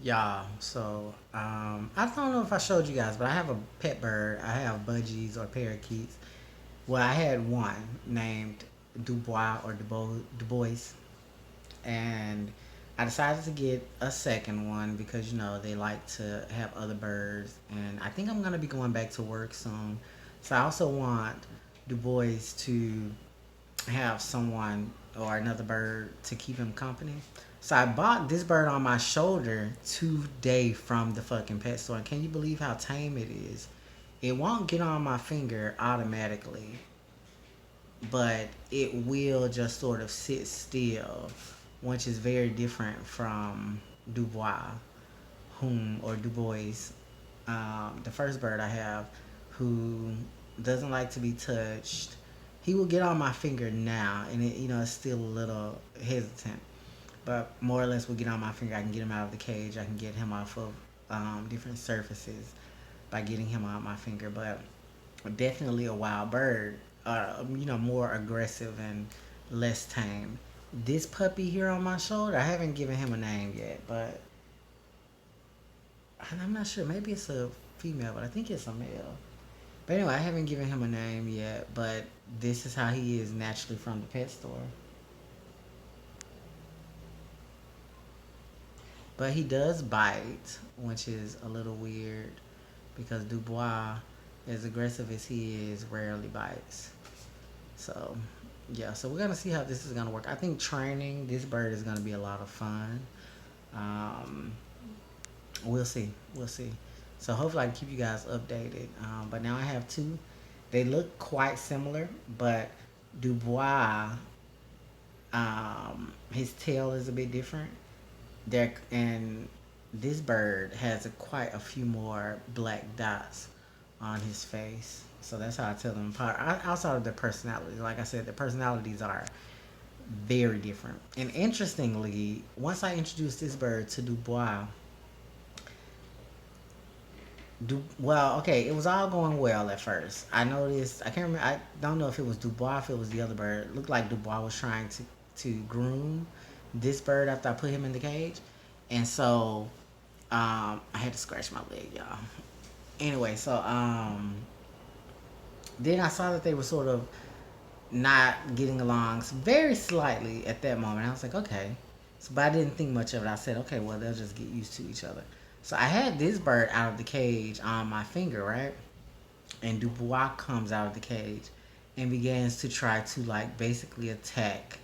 Y'all, so I don't know if I showed you guys, but I have a pet bird. I have budgies or parakeets. Well, I had one named Dubois or Dubois, and I decided to get a second one because they like to have other birds, and I think I'm gonna be going back to work soon. So I also want Dubois to have someone or another bird to keep him company. So I bought this bird on my shoulder today from the fucking pet store. And can you believe how tame it is? It won't get on my finger automatically, but it will just sort of sit still, which is very different from Dubois, whom or Dubois, the first bird I have, who doesn't like to be touched. He will get on my finger now, and it's still a little hesitant, but more or less will get on my finger. I can get him out of the cage. I can get him off of different surfaces by getting him out my finger. But definitely a wild bird, more aggressive and less tame. This puppy here on my shoulder, I haven't given him a name yet, but I'm not sure. Maybe it's a female, but I think it's a male. But anyway, I haven't given him a name yet, but this is how he is naturally from the pet store. But he does bite, which is a little weird because Dubois, as aggressive as he is, rarely bites. So, yeah, so we're going to see how this is going to work. I think training this bird is going to be a lot of fun. Um, we'll see. We'll see. So, hopefully, I can keep you guys updated. But now I have two. They look quite similar, but Dubois, his tail is a bit different. There and this bird has quite a few more black dots on his face. So that's how I tell them apart. Outside of their personality, like I said, the personalities are very different. And interestingly, once I introduced this bird to Dubois, well, okay, it was all going well at first. I noticed, I can't remember, I don't know if it was Dubois, if it was the other bird. It looked like Dubois was trying to groom this bird after I put him in the cage. And so I had to scratch my leg, y'all. Anyway, so then I saw that they were sort of not getting along very slightly at that moment. I was like, okay. So, but I didn't think much of it. I said, okay, well, they'll just get used to each other. So I had this bird out of the cage on my finger, right? And Dubois comes out of the cage and begins to try to like basically attack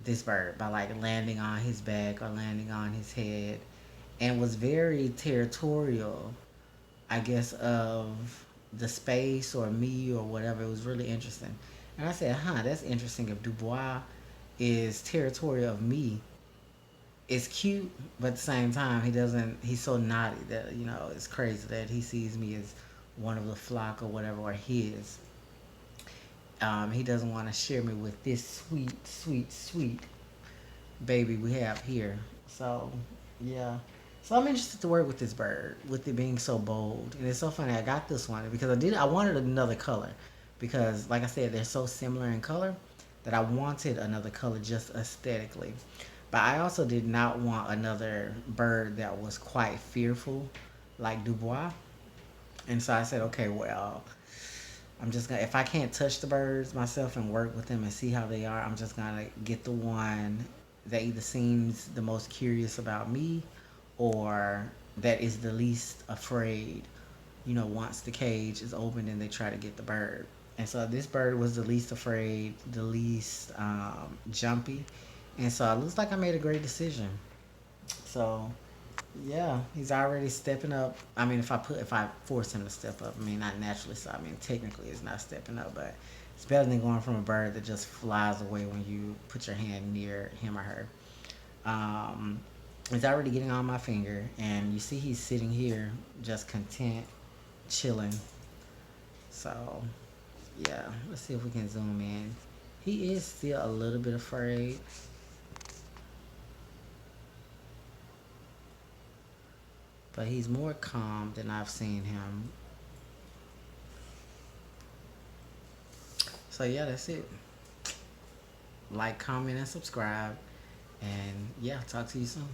this bird by like landing on his back or landing on his head, and was very territorial, I guess, of the space or me or whatever. It was really interesting. And I said, huh, that's interesting. If Dubois is territorial of me, it's cute, but at the same time, he's so naughty that, it's crazy that he sees me as one of the flock or whatever, or his. He doesn't want to share me with this sweet, sweet, sweet baby we have here. So, yeah. So I'm interested to work with this bird, with it being so bold. And it's so funny. I got this one because I wanted another color, because, like I said, they're so similar in color that I wanted another color just aesthetically. But I also did not want another bird that was quite fearful, like Dubois. And so I said, okay, well, I'm just gonna, if I can't touch the birds myself and work with them and see how they are, I'm just gonna get the one that either seems the most curious about me, or that is the least afraid, once the cage is opened and they try to get the bird. And so this bird was the least afraid, the least jumpy. And so it looks like I made a great decision. So yeah, he's already stepping up. I mean, if I force him to step up, I mean, not naturally. So I mean, technically, it's not stepping up, but it's better than going from a bird that just flies away when you put your hand near him or her. Um, he's already getting on my finger, and you see he's sitting here, just content, chilling. So yeah, let's see if we can zoom in. He is still a little bit afraid, but he's more calm than I've seen him. So yeah, that's it. Like, comment, and subscribe. And yeah, talk to you soon.